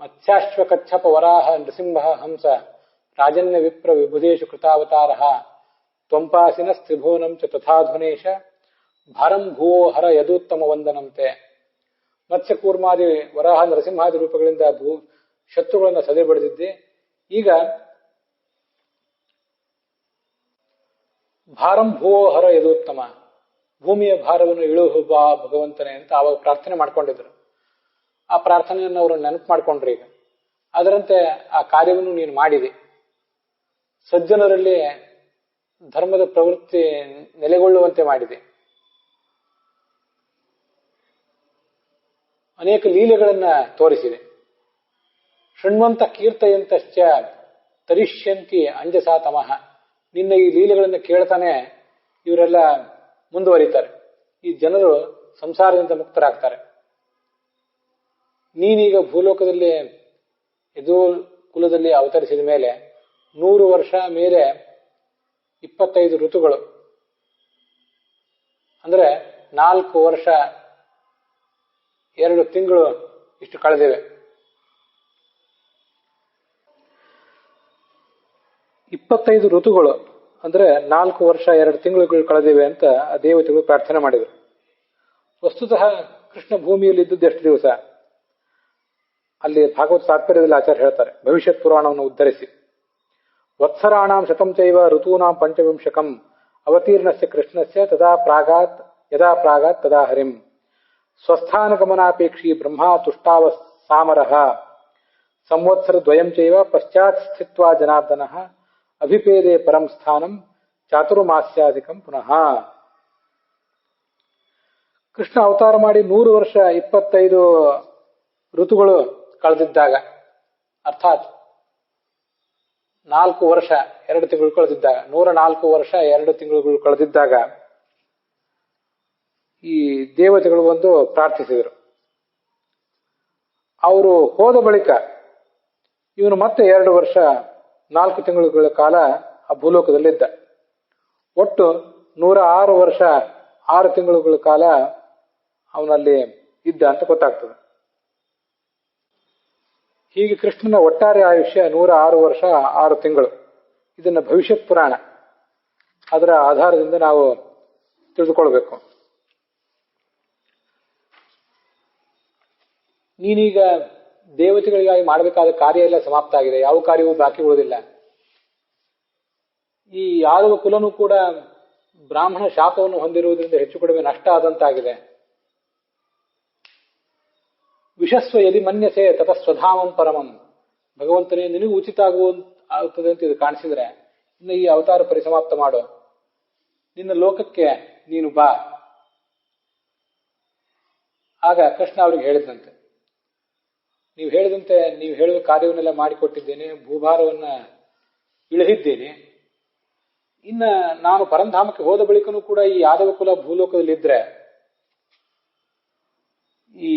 ಮತ್ಸ್ಯಾಶ್ವ ಕಚ್ಛಪ ವರಾಹ ನೃಸಿಂಹ ಹಂಸ ರಾಜನ್ಯ ವಿಪ್ರ ವಿಭುಧೇಶು ಕೃತಾವತಾರ ತ್ವಂಪಾಸಿನ ಸ್ತ್ರಿಭುವನಂ ಚ ತಥಾಧುನೇಶ ಭಾರಂ ಭೂವೋ ಹರ ಯದೂತ್ತಮ ವಂದನಂತೆ. ಮತ್ಸ್ಯ ಕೂರ್ಮಾದಿ ವರಾಹ ನರಸಿಂಹಾದಿ ರೂಪಗಳಿಂದ ಶತ್ರುಗಳನ್ನ ಸದೆ ಬಡಿದಿದ್ದೆ. ಈಗ ಭಾರಂ ಭೂವೋ ಹರ ಯದೂತ್ತಮ, ಭೂಮಿಯ ಭಾರವನ್ನು ಇಳುಹು ಬಾ ಭಗವಂತನೇ ಅಂತ ಆವಾಗ ಪ್ರಾರ್ಥನೆ ಮಾಡ್ಕೊಂಡಿದ್ರು. ಆ ಪ್ರಾರ್ಥನೆಯನ್ನು ಅವರು ನೆನಪು ಮಾಡ್ಕೊಂಡ್ರು. ಈಗ ಅದರಂತೆ ಆ ಕಾರ್ಯವನ್ನು ನೀನು ಮಾಡಿದೆ. ಸಜ್ಜನರಲ್ಲಿ ಧರ್ಮದ ಪ್ರವೃತ್ತಿ ನೆಲೆಗೊಳ್ಳುವಂತೆ ಮಾಡಿದೆ. ಅನೇಕ ಲೀಲೆಗಳನ್ನ ತೋರಿಸಿದೆ. ಶೃಣ್ವಂತ ಕೀರ್ತಯಂತಶ್ಚ ತರಿಷ್ಯಂತಿ ಅಂಜಸಾ ತಮಃ. ನಿನ್ನ ಈ ಲೀಲೆಗಳನ್ನು ಕೇಳ್ತಾನೆ ಇವರೆಲ್ಲ ಮುಂದುವರಿತಾರೆ. ಈ ಜನರು ಸಂಸಾರದಿಂದ ಮುಕ್ತರಾಗ್ತಾರೆ. ನೀನೀಗ ಭೂಲೋಕದಲ್ಲಿ ಯದು ಕುಲದಲ್ಲಿ ಅವತರಿಸಿದ ಮೇಲೆ 100 ವರ್ಷ ಮೇಲೆ 25 ಋತುಗಳು ಅಂದ್ರೆ 4 ವರ್ಷ 2 ತಿಂಗಳು ಇಷ್ಟು ಕಳೆದಿವೆ. 25 ಋತುಗಳು ಅಂದ್ರೆ 4 ವರ್ಷ 2 ತಿಂಗಳು ಕಳೆದಿವೆ ಅಂತ ಆ ದೇವತೆಗಳು ಪ್ರಾರ್ಥನೆ ಮಾಡಿದರು. ವಸ್ತುತಃ ಕೃಷ್ಣ ಭೂಮಿಯಲ್ಲಿ ಇದ್ದದ್ದು ಎಷ್ಟು ದಿವಸ? ಅಲ್ಲಿ ಭಾಗವತ ತಾತ್ಪರ್ಯದಲ್ಲಿ ಆಚಾರ್ಯ ಹೇಳ್ತಾರೆ, ಭವಿಷ್ಯತ್ ಪುರಾಣವನ್ನು ಉದ್ಧರಿಸಿ, ವತ್ಸರಾಣಾಂ ಶತಂ ಚೈವ ಋತೂನಾಂ ಪಂಚವಿಂಶಕಂ ಅವತೀರ್ಣಸ್ಯ ಕೃಷ್ಣಸ್ಯ ಯದಾ ಪ್ರಾಗಾತ್ ತದಾ ಹರಿಂ ಸ್ವಸ್ಥಾನಗಮನಾಪೇಕ್ಷಿ ಬ್ರಹ್ಮ ತುಷ್ಟಾವ ಸಾಮರಃ ಸಂವತ್ಸರ ದ್ವಯಂ ಚೈವ ಪಶ್ಚಾತ್ ಸ್ಥಿತ್ವಾ ಜನಾರ್ದನಃ ಅಭಿಪೇದೆ ಪರಂ ಸ್ಥಾನಂ ಚಾತುರ್ಮಾಸ್ಯಾಧಿಕಂ ಪುನಃ. ಕೃಷ್ಣ ಅವತಾರ ಮಾಡಿ 100 ವರ್ಷ 25 ಋತುಗಳು ಕಳೆದಿದ್ದಾಗ, ಅರ್ಥಾತ್ 4 ವರ್ಷ 2 ತಿಂಗಳು ಕಳೆದಿದ್ದಾಗ, 104 ವರ್ಷ 2 ತಿಂಗಳು ಕಳೆದಿದ್ದಾಗ ಈ ದೇವತೆಗಳು ಒಂದು ಪ್ರಾರ್ಥಿಸಿದರು. ಅವರು ಹೋದ ಬಳಿಕ ಇವನು ಮತ್ತೆ 2 ವರ್ಷ 4 ತಿಂಗಳುಗಳ ಕಾಲ ಆ ಭೂಲೋಕದಲ್ಲಿದ್ದ. ಒಟ್ಟು 106 ವರ್ಷ 6 ತಿಂಗಳುಗಳ ಕಾಲ ಅವನಲ್ಲಿ ಇದ್ದ ಅಂತ ಗೊತ್ತಾಗ್ತದೆ. ಹೀಗೆ ಕೃಷ್ಣನ ಒಟ್ಟಾರೆ ಆಯುಷ್ಯ 106 ವರ್ಷ 6 ತಿಂಗಳು. ಇದನ್ನು ಭವಿಷ್ಯತ್ ಪುರಾಣ ಅದರ ಆಧಾರದಿಂದ ನಾವು ತಿಳಿದುಕೊಳ್ಬೇಕು. ನೀನೀಗ ದೇವತೆಗಳಿಗಾಗಿ ಮಾಡಬೇಕಾದ ಕಾರ್ಯ ಎಲ್ಲ ಸಮಾಪ್ತ ಆಗಿದೆ, ಯಾವ ಕಾರ್ಯವೂ ಬಾಕಿ ಉಳಿದಿಲ್ಲ. ಈ ಯಾದವ ಕುಲನೂ ಕೂಡ ಬ್ರಾಹ್ಮಣ ಶಾಪವನ್ನು ಹೊಂದಿರುವುದರಿಂದ ಹೆಚ್ಚು ಕಡಿಮೆ ನಷ್ಟ ಆದಂತಾಗಿದೆ. ವಿಷಸ್ವ ಯದಿ ಮನ್ಯಸೆ ತತ ಸ್ವಧಾಮಂ ಪರಮಂ, ಭಗವಂತನೇ ನಿನಗೂ ಉಚಿತ ಆಗುತ್ತದೆ ಅಂತ ಇದು ಕಾಣಿಸಿದ್ರೆ ಇನ್ನು ಈ ಅವತಾರ ಪರಿಸಮಾಪ್ತ ಮಾಡು, ನಿನ್ನ ಲೋಕಕ್ಕೆ ನೀನು ಬಾ. ಆಗ ಕೃಷ್ಣ ಅವರಿಗೆ ಹೇಳಿದಂತೆ, ನೀವು ಹೇಳುವ ಕಾರ್ಯವನ್ನೆಲ್ಲ ಮಾಡಿಕೊಟ್ಟಿದ್ದೇನೆ, ಭೂಭಾರವನ್ನ ಇಳಿದಿದ್ದೇನೆ. ಇನ್ನ ನಾನು ಪರಂಧಾಮಕ್ಕೆ ಹೋದ ಬಳಿಕನೂ ಕೂಡ ಈ ಯಾದವ ಕುಲ ಭೂಲೋಕದಲ್ಲಿದ್ರೆ ಈ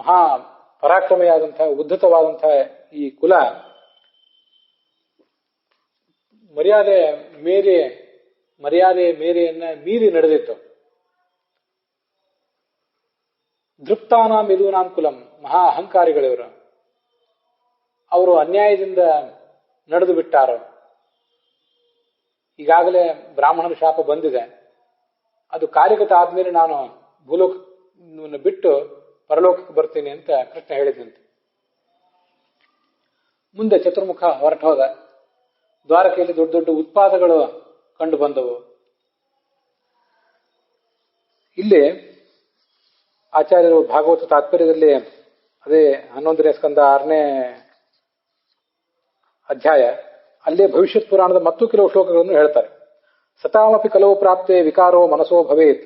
ಮಹಾ ಪರಾಕ್ರಮೆಯಾದಂತಹ ಉದ್ಧತವಾದಂತಹ ಈ ಕುಲ ಮರ್ಯಾದೆ ಮೇರೆಯನ್ನ ಮೀರಿ ನಡೆದಿತ್ತು. ದೃಪ್ತಾನಾಂ ಯದೂನಾಂ ಕುಲಂ, ಮಹಾ ಅಹಂಕಾರಿಗಳಿವರು, ಅವರು ಅನ್ಯಾಯದಿಂದ ನಡೆದು ಬಿಟ್ಟಾರೋ. ಈಗಾಗಲೇ ಬ್ರಾಹ್ಮಣರ ಶಾಪ ಬಂದಿದೆ, ಅದು ಕಾರ್ಯಗತ ಆದ್ಮೇಲೆ ನಾನು ಭೂಲೋಕವನ್ನು ಬಿಟ್ಟು ಪರಲೋಕಕ್ಕೆ ಬರ್ತೀನಿ ಅಂತ ಕೃಷ್ಣ ಹೇಳಿದಂತೆ. ಮುಂದೆ ಚತುರ್ಮುಖ ಹೊರಟೋದ. ದ್ವಾರಕೆಯಲ್ಲಿ ದೊಡ್ಡ ದೊಡ್ಡ ಉತ್ಪಾದಗಳು ಕಂಡು ಬಂದವು. ಇಲ್ಲಿ ಆಚಾರ್ಯರು ಭಾಗವತ ತಾತ್ಪರ್ಯದಲ್ಲಿ ಅದೇ 11ನೇ ಸ್ಕಂದ 6ನೇ ಅಧ್ಯಾಯ ಅಲ್ಲೇ ಭವಿಷ್ಯತ್ ಪುರಾಣದ ಮತ್ತು ಕೆಲವು ಶ್ಲೋಕಗಳನ್ನು ಹೇಳ್ತಾರೆ. ಸತಾಮಪಿ ಕಲವು ಪ್ರಾಪ್ತೆ ವಿಕಾರೋ ಮನಸೋ ಭವೇತ್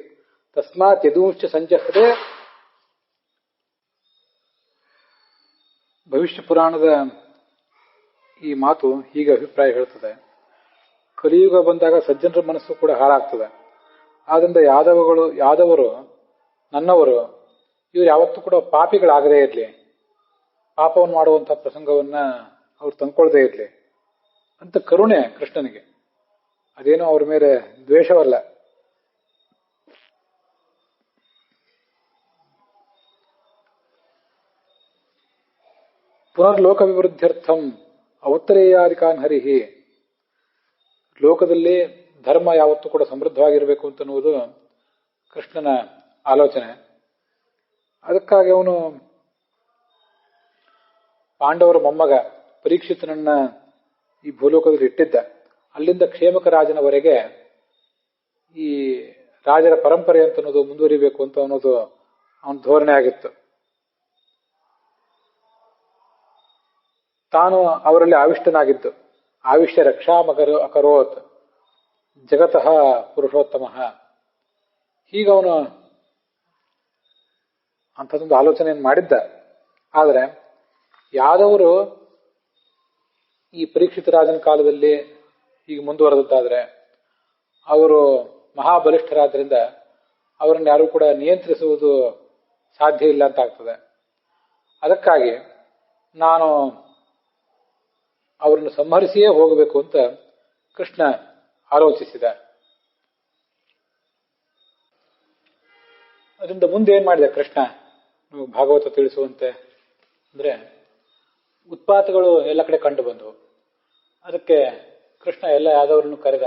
ತಸ್ಮಾತ್ ಯದೂಂಶ್ಚ ಸಂಜಹ್ರೆ. ಭವಿಷ್ಯ ಪುರಾಣದ ಈ ಮಾತು ಹೀಗೆ ಅಭಿಪ್ರಾಯ ಹೇಳ್ತದೆ, ಕಲಿಯುಗ ಬಂದಾಗ ಸಜ್ಜನರ ಮನಸ್ಸು ಕೂಡ ಹಾಳಾಗ್ತದೆ. ಆದ್ರಿಂದ ಯಾದವರು ನನ್ನವರು ಇವರು ಯಾವತ್ತೂ ಕೂಡ ಪಾಪಿಗಳಾಗದೇ ಇರಲಿ, ಪಾಪವನ್ನು ಮಾಡುವಂತಹ ಪ್ರಸಂಗವನ್ನ ಅವ್ರು ತಂದ್ಕೊಳ್ದೇ ಇರಲಿ ಅಂತ ಕರುಣೆ ಕೃಷ್ಣನಿಗೆ. ಅದೇನೋ ಅವ್ರ ಮೇಲೆ ದ್ವೇಷವಲ್ಲ. ಪುನರ್ಲೋಕವಿವೃದ್ಧ್ಯರ್ಥಂ ಅವತ್ತರೇಯಾದಿಕಾನ್ ಹರಿಹಿ. ಲೋಕದಲ್ಲಿ ಧರ್ಮ ಯಾವತ್ತೂ ಕೂಡ ಸಮೃದ್ಧವಾಗಿರಬೇಕು ಅಂತನ್ನುವುದು ಕೃಷ್ಣನ ಆಲೋಚನೆ. ಅದಕ್ಕಾಗಿ ಅವನು ಪಾಂಡವರ ಮೊಮ್ಮಗ ಪರೀಕ್ಷಿತನನ್ನ ಈ ಭೂಲೋಕದಲ್ಲಿ ಇಟ್ಟಿದ್ದ. ಅಲ್ಲಿಂದ ಕ್ಷೇಮಕ ರಾಜನವರೆಗೆ ಈ ರಾಜರ ಪರಂಪರೆ ಅಂತ ಅನ್ನೋದು ಮುಂದುವರಿಬೇಕು ಅಂತ ಅನ್ನೋದು ಅವನ ಧೋರಣೆ ಆಗಿತ್ತು. ತಾನು ಅವರಲ್ಲಿ ಆವಿಷ್ಟನಾಗಿದ್ದು, ಆವಿಷ್ಯ ರಕ್ಷಾಮಕರ ಅಕರೋತ್ ಜಗತಃ ಪುರುಷೋತ್ತಮ. ಹೀಗವನು ಅಂಥದ್ದೊಂದು ಆಲೋಚನೆಯನ್ನು ಮಾಡಿದ್ದ. ಆದರೆ ಯಾದವರು ಈ ಪರೀಕ್ಷಿತ ರಾಜನ ಕಾಲದಲ್ಲಿ ಈಗ ಮುಂದುವರೆದದ್ದಾದ್ರೆ ಅವರು ಮಹಾಬಲಿಷ್ಠರಾದ್ರಿಂದ ಅವರನ್ನು ಯಾರೂ ಕೂಡ ನಿಯಂತ್ರಿಸುವುದು ಸಾಧ್ಯ ಇಲ್ಲ ಅಂತ ಆಗ್ತದೆ. ಅದಕ್ಕಾಗಿ ನಾನು ಅವರನ್ನು ಸಂಹರಿಸಿಯೇ ಹೋಗಬೇಕು ಅಂತ ಕೃಷ್ಣ ಆಲೋಚಿಸಿದ. ಅದರಿಂದ ಮುಂದೆ ಏನ್ ಮಾಡಿದ ಕೃಷ್ಣ ನೀವು ಭಾಗವತ ತಿಳಿಸುವಂತೆ ಅಂದ್ರೆ ಉತ್ಪಾತಗಳು ಎಲ್ಲ ಕಡೆ ಕಂಡು ಬಂದವು. ಅದಕ್ಕೆ ಕೃಷ್ಣ ಎಲ್ಲ ಯಾದವರನ್ನು ಕರೆದ.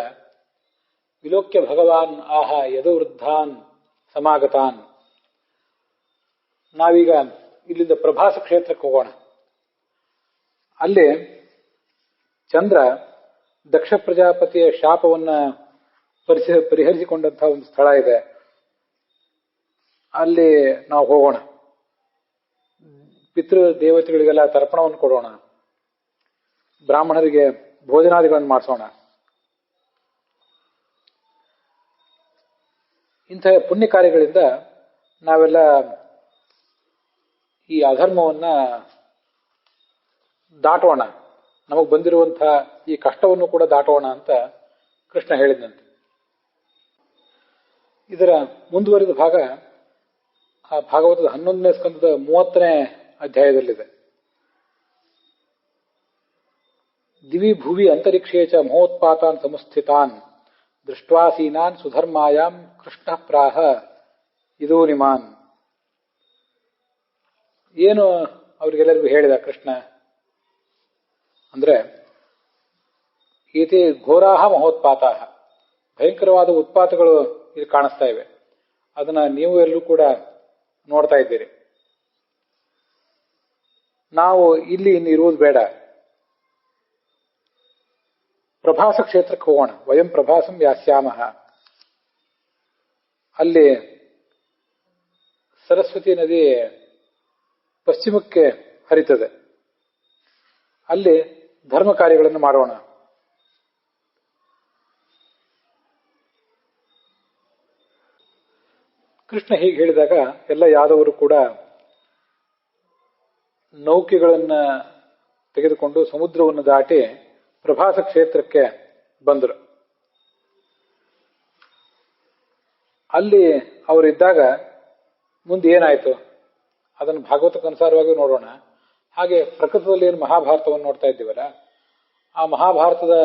ವಿಲೋಕ್ಯ ಭಗವಾನ್ ಆಹ ಯದು ವೃದ್ಧಾನ್ ಸಮಾಗತಾನ್. ನಾವೀಗ ಇಲ್ಲಿಂದ ಪ್ರಭಾಸ ಕ್ಷೇತ್ರಕ್ಕೆ ಹೋಗೋಣ. ಅಲ್ಲಿ ಚಂದ್ರ ದಕ್ಷ ಪ್ರಜಾಪತಿಯ ಶಾಪವನ್ನ ಪರಿಹರಿಸಿಕೊಂಡಂತಹ ಒಂದು ಸ್ಥಳ ಇದೆ. ಅಲ್ಲಿ ನಾವು ಹೋಗೋಣ. ಪಿತೃ ದೇವತೆಗಳಿಗೆಲ್ಲ ತರ್ಪಣವನ್ನು ಕೊಡೋಣ. ಬ್ರಾಹ್ಮಣರಿಗೆ ಭೋಜನಾದಿಗಳನ್ನು ಮಾಡಿಸೋಣ. ಇಂತಹ ಪುಣ್ಯ ಕಾರ್ಯಗಳಿಂದ ನಾವೆಲ್ಲ ಈ ಅಧರ್ಮವನ್ನ ದಾಟೋಣ, ನಮಗೆ ಬಂದಿರುವಂತಹ ಈ ಕಷ್ಟವನ್ನು ಕೂಡ ದಾಟೋಣ ಅಂತ ಕೃಷ್ಣ ಹೇಳಿದಂತೆ. ಇದರ ಮುಂದುವರಿದ ಭಾಗ ಆ ಭಾಗವತದ 11ನೇ ಸ್ಕಂದದ 30ನೇ ಅಧ್ಯಾಯದಲ್ಲಿದೆ. ದಿವಿ ಭುವಿ ಅಂತರಿಕ್ಷೇ ಚ ಮಹೋತ್ಪಾತಾನ್ ಸಮಸ್ಥಿತಾನ್ ದೃಷ್ಟ್ವಾಸೀನಾನ್ ಸುಧರ್ಮಾಯಾಂ ಕೃಷ್ಣ ಪ್ರಾಹ ಇದೂನಿಮಾನ್. ಏನು ಅವರಿಗೆಲ್ಲರಿಗೂ ಹೇಳಿದ ಕೃಷ್ಣ ಅಂದ್ರೆ ಈತಿ ಘೋರಾಹ ಮಹೋತ್ಪಾತಾಹ, ಭಯಂಕರವಾದ ಉತ್ಪಾತಗಳು ಇಲ್ಲಿ ಕಾಣಿಸ್ತಾ ಇವೆ. ಅದನ್ನ ನೀವು ಎಲ್ಲರೂ ಕೂಡ ನೋಡ್ತಾ ಇದ್ದೀರಿ. ನಾವು ಇಲ್ಲಿ ಇನ್ನು ಇರುವುದು ಬೇಡ, ಪ್ರಭಾಸ ಕ್ಷೇತ್ರಕ್ಕೆ ಹೋಗೋಣ. ವಯಂ ಪ್ರಭಾಸಂ ಯಾಸ್ಯಾಮಃ. ಅಲ್ಲಿ ಸರಸ್ವತಿ ನದಿ ಪಶ್ಚಿಮಕ್ಕೆ ಹರಿತದೆ. ಅಲ್ಲಿ ಧರ್ಮ ಕಾರ್ಯಗಳನ್ನು ಮಾಡೋಣ. ಕೃಷ್ಣ ಹೀಗೆ ಹೇಳಿದಾಗ ಎಲ್ಲ ಯಾದವರು ಕೂಡ ನೌಕೆಗಳನ್ನ ತೆಗೆದುಕೊಂಡು ಸಮುದ್ರವನ್ನು ದಾಟಿ ಪ್ರಭಾಸ ಕ್ಷೇತ್ರಕ್ಕೆ ಬಂದರು. ಅಲ್ಲಿ ಅವರಿದ್ದಾಗ ಮುಂದೆ ಏನಾಯಿತು ಅದನ್ನು ಭಾಗವತಕ್ಕನುಸಾರವಾಗಿ ನೋಡೋಣ. ಹಾಗೆ ಪ್ರಕೃತದಲ್ಲಿ ಏನು ಮಹಾಭಾರತವನ್ನು ನೋಡ್ತಾ ಇದ್ದೀವಲ್ಲ, ಆ ಮಹಾಭಾರತದ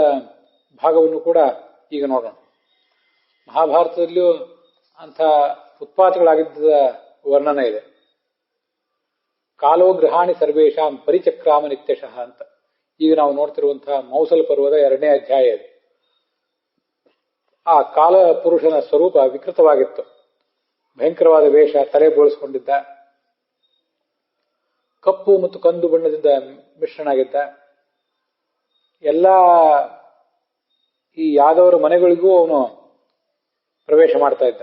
ಭಾಗವನ್ನು ಕೂಡ ಈಗ ನೋಡೋಣ. ಮಹಾಭಾರತದಲ್ಲಿಯೂ ಅಂಥ ಉತ್ಪಾತಗಳಾಗಿದ್ದ ವರ್ಣನೆ ಇದೆ. ಕಾಲೋ ಗೃಹಾಣಿ ಸರ್ವೇಶಾಂ ಪರಿಚಕ್ರಾಮ ನಿತ್ಯಶಃ ಅಂತ. ಈಗ ನಾವು ನೋಡ್ತಿರುವಂತಹ ಮೌಸಲ ಪರ್ವದ 2ನೇ ಅಧ್ಯಾಯ ಇದೆ. ಆ ಕಾಲ ಪುರುಷನ ಸ್ವರೂಪ ವಿಕೃತವಾಗಿತ್ತು. ಭಯಂಕರವಾದ ವೇಷ, ತಲೆ ಬೋಳಿಸಿಕೊಂಡಿದ್ದ, ಕಪ್ಪು ಮತ್ತು ಕಂದು ಬಣ್ಣದಿಂದ ಮಿಶ್ರಣಾಗಿದ್ದ. ಎಲ್ಲ ಈ ಯಾದವರ ಮನೆಗಳಿಗೂ ಅವನು ಪ್ರವೇಶ ಮಾಡ್ತಾ ಇದ್ದ.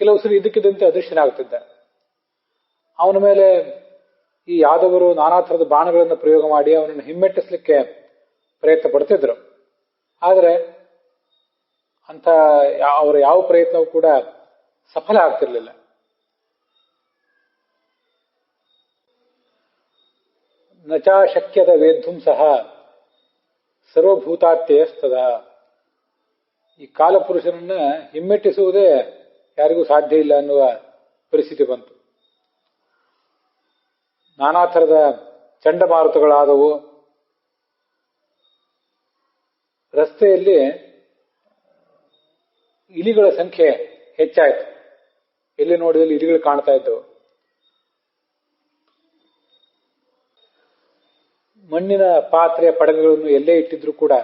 ಕೆಲವು ಸರಿ ಇದಕ್ಕಿದ್ದಂತೆ ಅದೃಶ್ಯನಾಗುತ್ತಿದ್ದ. ಅವನ ಮೇಲೆ ಈ ಯಾದವರು ನಾನಾ ಥರದ ಬಾಣಗಳನ್ನು ಪ್ರಯೋಗ ಮಾಡಿ ಅವನನ್ನು ಹಿಮ್ಮೆಟ್ಟಿಸಲಿಕ್ಕೆ ಪ್ರಯತ್ನ ಪಡ್ತಿದ್ರು. ಆದರೆ ಅಂತ ಅವರ ಯಾವ ಪ್ರಯತ್ನವೂ ಕೂಡ ಸಫಲ ಆಗ್ತಿರ್ಲಿಲ್ಲ. ನಚಾ ಶಕ್ಯದ ವೇದ್ಧುಂ ಸಹ ಸರ್ವಭೂತಾತ್ಯಸ್ತದ. ಈ ಕಾಲಪುರುಷನನ್ನ ಹಿಮ್ಮೆಟ್ಟಿಸುವುದೇ ಯಾರಿಗೂ ಸಾಧ್ಯ ಇಲ್ಲ ಅನ್ನುವ ಪರಿಸ್ಥಿತಿ ಬಂತು. ನಾನಾ ಥರದ ಚಂಡಮಾರುತಗಳಾದವು. ರಸ್ತೆಯಲ್ಲಿ ಇಲಿಗಳ ಸಂಖ್ಯೆ ಹೆಚ್ಚಾಯಿತು. ಎಲ್ಲಿ ನೋಡಿದಲ್ಲಿ ಇಲಿಗಳು ಕಾಣ್ತಾ ಇದ್ದವು. ಮಣ್ಣಿನ ಪಾತ್ರೆ ಪಡಗುಗಳನ್ನು ಎಲ್ಲೇ ಇಟ್ಟಿದ್ರು ಕೂಡ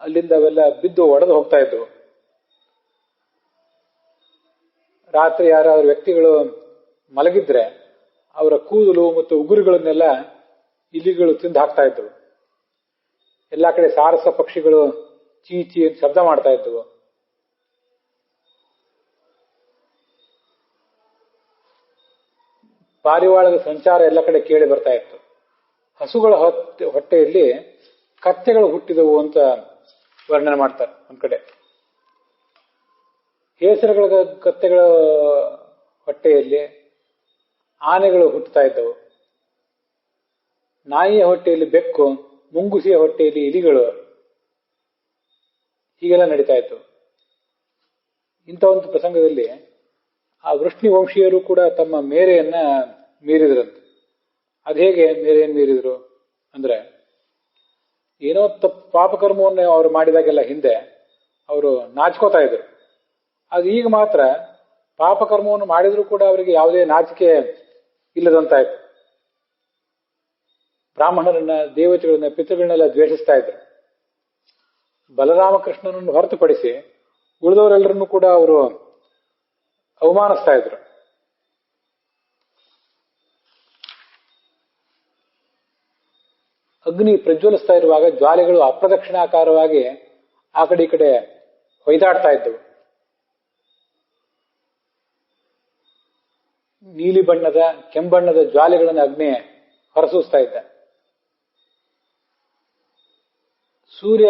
ಅಲ್ಲಿಂದ ಅವೆಲ್ಲ ಬಿದ್ದು ಒಡೆದು ಹೋಗ್ತಾ ಇದ್ದವು. ರಾತ್ರಿ ಯಾರಾದ್ರೂ ವ್ಯಕ್ತಿಗಳು ಮಲಗಿದ್ರೆ ಅವರ ಕೂದಲು ಮತ್ತು ಉಗುರುಗಳನ್ನೆಲ್ಲ ಇಲಿಗಳು ತಿಂದು ಹಾಕ್ತಾ ಇದ್ದವು. ಎಲ್ಲಾ ಕಡೆ ಸಾರಸ ಪಕ್ಷಿಗಳು ಚೀಚಿ ಅಂತ ಶಬ್ದ ಮಾಡ್ತಾ ಇದ್ದವು. ಪಾರಿವಾಳದ ಸಂಚಾರ ಎಲ್ಲ ಕಡೆ ಕೇಳಿ ಬರ್ತಾ ಇತ್ತು. ಹಸುಗಳ ಹೊಟ್ಟೆಯಲ್ಲಿ ಕತ್ತೆಗಳು ಹುಟ್ಟಿದವು ಅಂತ ವರ್ಣನೆ ಮಾಡ್ತಾರೆ ಒಂದ್ ಕಡೆ. ಕೇಸರಗಳ ಕತ್ತೆಗಳ ಹೊಟ್ಟೆಯಲ್ಲಿ ಆನೆಗಳು ಹುಟ್ಟುತ್ತಾ ಇದ್ದವು. ನಾಯಿಯ ಹೊಟ್ಟೆಯಲ್ಲಿ ಬೆಕ್ಕು, ಮುಂಗುಸಿಯ ಹೊಟ್ಟೆಯಲ್ಲಿ ಇಲಿಗಳು, ಹೀಗೆಲ್ಲ ನಡೀತಾ ಇತ್ತು. ಇಂಥ ಒಂದು ಪ್ರಸಂಗದಲ್ಲಿ ಆ ವೃಷ್ಣಿ ವಂಶೀಯರು ಕೂಡ ತಮ್ಮ ಮೇರೆಯನ್ನ ಮೀರಿದ್ರಂತೆ. ಅದೇಗೆ ಮೇರೆಯನ್ನು ಮೀರಿದ್ರು ಅಂದ್ರೆ, ಏನೋ ಪಾಪಕರ್ಮವನ್ನು ಅವರು ಮಾಡಿದಾಗೆಲ್ಲ ಹಿಂದೆ ಅವರು ನಾಚ್ಕೋತಾ ಇದ್ರು. ಅದು ಈಗ ಮಾತ್ರ ಪಾಪಕರ್ಮವನ್ನು ಮಾಡಿದ್ರೂ ಕೂಡ ಅವರಿಗೆ ಯಾವುದೇ ನಾಚಿಕೆ ಇಲ್ಲದಂತಾಯ್ತು. ಬ್ರಾಹ್ಮಣರನ್ನ, ದೇವತೆಗಳನ್ನ, ಪಿತೃಗಳನ್ನೆಲ್ಲ ದ್ವೇಷಿಸ್ತಾ ಇದ್ರು. ಬಲರಾಮಕೃಷ್ಣನನ್ನು ಹೊರತುಪಡಿಸಿ ಉಳಿದವರೆಲ್ಲರನ್ನು ಕೂಡ ಅವರು ಅವಮಾನಿಸ್ತಾ ಇದ್ರು. ಅಗ್ನಿ ಪ್ರಜ್ವಲಿಸ್ತಾ ಇರುವಾಗ ಜ್ವಾಲೆಗಳು ಅಪ್ರದಕ್ಷಿಣಾಕಾರವಾಗಿ ಆ ಕಡೆ ಈ ಕಡೆ ಹೊಯ್ದಾಡ್ತಾ ಇದ್ದವು. ನೀಲಿ ಬಣ್ಣದ, ಕೆಂಬಣ್ಣದ ಜ್ವಾಲೆಗಳನ್ನು ಅಗ್ನಿ ಹೊರಸೂಸ್ತಾ ಇದ್ದ. ಸೂರ್ಯ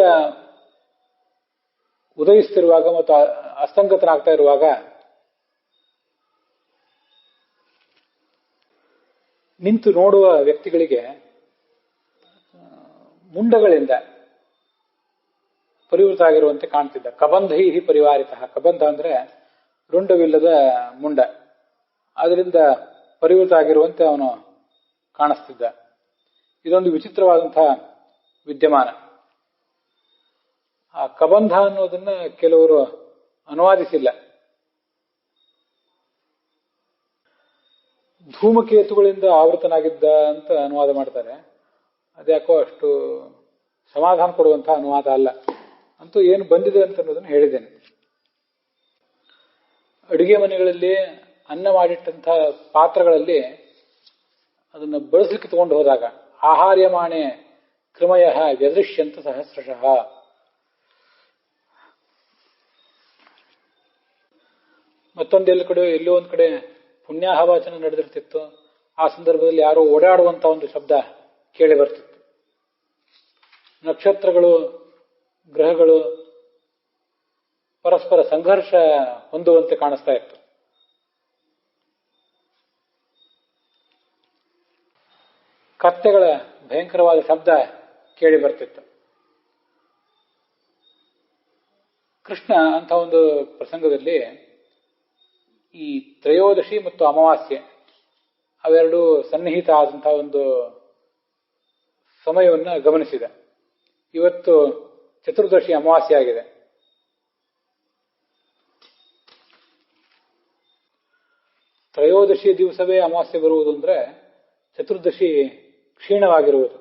ಉದಯಿಸ್ತಿರುವಾಗ ಮತ್ತು ಅಸ್ತಂಗತನಾಗ್ತಾ ಇರುವಾಗ ನಿಂತು ನೋಡುವ ವ್ಯಕ್ತಿಗಳಿಗೆ ಮುಂಡಗಳಿಂದ ಪರಿವೃತ ಆಗಿರುವಂತೆ ಕಾಣ್ತಿದ್ದ. ಕಬಂಧೈ ಪರಿವಾರಿತ. ಕಬಂಧ ಅಂದ್ರೆ ರುಂಡವಿಲ್ಲದ ಮುಂಡ, ಅದರಿಂದ ಪರಿವೃತ ಆಗಿರುವಂತೆ ಅವನು ಕಾಣಿಸ್ತಿದ್ದ. ಇದೊಂದು ವಿಚಿತ್ರವಾದಂತಹ ವಿದ್ಯಮಾನ. ಆ ಕಬಂಧ ಅನ್ನೋದನ್ನ ಕೆಲವರು ಅನುವಾದಿಸಿಲ್ಲ. ಧೂಮಕೇತುಗಳಿಂದ ಆವೃತನಾಗಿದ್ದ ಅಂತ ಅನುವಾದ ಮಾಡ್ತಾರೆ. ಅದ್ಯಾಕೋ ಅಷ್ಟು ಸಮಾಧಾನ ಕೊಡುವಂತಹ ಅನುವಾದ ಅಲ್ಲ. ಅಂತೂ ಏನು ಬಂದಿದೆ ಅಂತ ಅನ್ನೋದನ್ನು ಹೇಳಿದ್ದೇನೆ. ಅಡುಗೆ ಮನೆಗಳಲ್ಲಿ ಅನ್ನ ಮಾಡಿಟ್ಟಂತಹ ಪಾತ್ರಗಳಲ್ಲಿ ಅದನ್ನು ಬಳಸಲಿಕ್ಕೆ ತಗೊಂಡು ಹೋದಾಗ ಆಹಾರ್ಯಮಾಣೆ ಕೃಮಯ ವ್ಯದೃಶ್ಯಂತ ಸಹಸ್ರಶಃ. ಎಲ್ಲೋ ಒಂದ್ ಕಡೆ ಪುಣ್ಯಾಹವಾಚನ ನಡೆದಿರ್ತಿತ್ತು. ಆ ಸಂದರ್ಭದಲ್ಲಿ ಯಾರೋ ಓಡಾಡುವಂತ ಒಂದು ಶಬ್ದ ಕೇಳಿ ಬರ್ತಿತ್ತು. ನಕ್ಷತ್ರಗಳು, ಗ್ರಹಗಳು ಪರಸ್ಪರ ಸಂಘರ್ಷ ಹೊಂದುವಂತೆ ಕಾಣಿಸ್ತಾ ಇತ್ತು. ಕತ್ತೆಗಳ ಭಯಂಕರವಾದ ಶಬ್ದ ಕೇಳಿ ಬರ್ತಿತ್ತು. ಕೃಷ್ಣ ಅಂತ ಒಂದು ಪ್ರಸಂಗದಲ್ಲಿ ಈ ತ್ರಯೋದಶಿ ಮತ್ತು ಅಮಾವಾಸ್ಯೆ ಅವೆರಡು ಸನ್ನಿಹಿತ ಆದಂತಹ ಒಂದು ಸಮಯವನ್ನು ಗಮನಿಸಿದೆ. ಇವತ್ತು ಚತುರ್ದಶಿ ಅಮಾವಾಸ್ಯೆ ಆಗಿದೆ. ತ್ರಯೋದಶಿ ದಿವಸವೇ ಅಮಾವಾಸ್ಯೆ ಬರುವುದು ಅಂದ್ರೆ ಚತುರ್ದಶಿ ಕ್ಷೀಣವಾಗಿರುವುದು.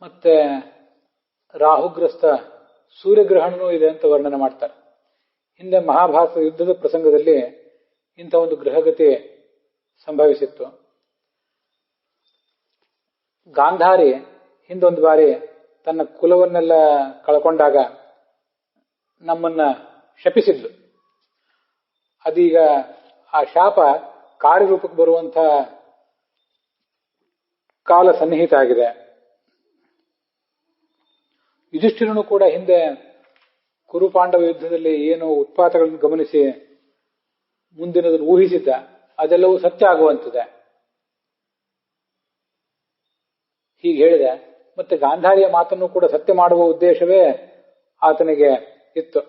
ಮತ್ತೆ ರಾಹುಗ್ರಸ್ತ ಸೂರ್ಯಗ್ರಹಣನೂ ಇದೆ ಅಂತ ವರ್ಣನೆ ಮಾಡ್ತಾರೆ. ಹಿಂದೆ ಮಹಾಭಾರತ ಯುದ್ಧದ ಪ್ರಸಂಗದಲ್ಲಿ ಇಂಥ ಒಂದು ಗ್ರಹಗತಿ ಸಂಭವಿಸಿತ್ತು. ಗಾಂಧಾರಿ ಹಿಂದೊಂದು ಬಾರಿ ತನ್ನ ಕುಲವನ್ನೆಲ್ಲ ಕಳ್ಕೊಂಡಾಗ ನಮ್ಮನ್ನ ಶಪಿಸಿದ್ಲು. ಅದೀಗ ಆ ಶಾಪ ಕಾರ್ಯರೂಪಕ್ಕೆ ಬರುವಂತ ಕಾಲ ಸನ್ನಿಹಿತ ಆಗಿದೆ. ಯುಧಿಷ್ಠಿರನು ಕೂಡ ಹಿಂದೆ ಕುರುಪಾಂಡವ ಯುದ್ಧದಲ್ಲಿ ಏನು ಉತ್ಪಾತಗಳನ್ನು ಗಮನಿಸಿ ಮುಂದಿನದನ್ನು ಊಹಿಸಿದ್ದ, ಅದೆಲ್ಲವೂ ಸತ್ಯ ಆಗುವಂತಿದೆ ಹೀಗೆ ಹೇಳಿದೆ. ಮತ್ತೆ ಗಾಂಧಾರಿಯ ಮಾತನ್ನು ಕೂಡ ಸತ್ಯ ಮಾಡುವ ಉದ್ದೇಶವೇ ಆತನಿಗೆ ಇತ್ತು.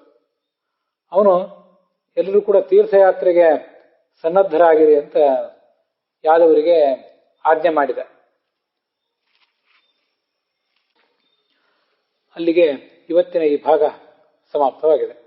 ಅವನು ಎಲ್ಲರೂ ಕೂಡ ತೀರ್ಥಯಾತ್ರೆಗೆ ಸನ್ನದ್ಧರಾಗಿರಿ ಅಂತ ಯಾದವರಿಗೆ ಆಜ್ಞೆ ಮಾಡಿದ. ಅಲ್ಲಿಗೆ ಇವತ್ತಿನ ಈ ಭಾಗ ಸಮಾಪ್ತವಾಗಿದೆ.